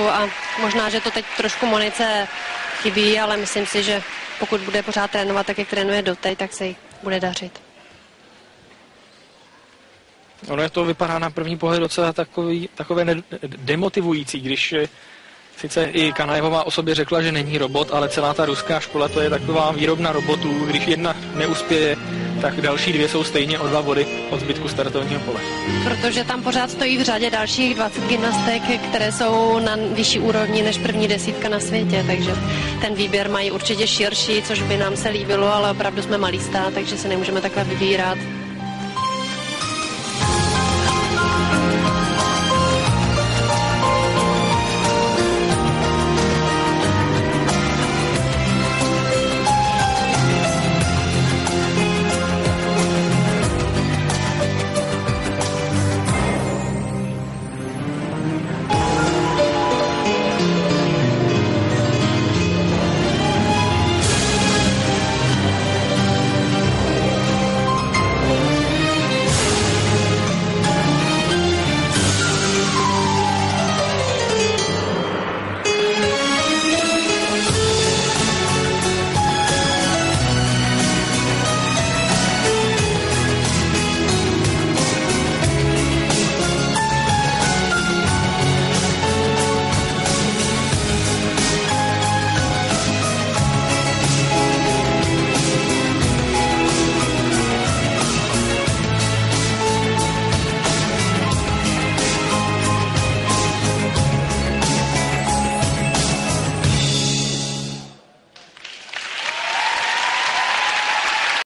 a možná, že to teď trošku Monice chybí, ale myslím si, že pokud bude pořád trénovat tak, jak trénuje doteď, tak se jí bude dařit. Ono je to vypadá na první pohled docela takové demotivující, když sice i Kanajevová o sobě řekla, že není robot, ale celá ta ruská škola to je taková výrobna robotů. Když jedna neuspěje, tak další dvě jsou stejně o 2 body od zbytku startovního pole. Protože tam pořád stojí v řadě dalších 20 gymnastek, které jsou na vyšší úrovni než první 10 na světě, takže ten výběr mají určitě širší, což by nám se líbilo, ale opravdu jsme malý stát, takže se nemůžeme takhle vybírat.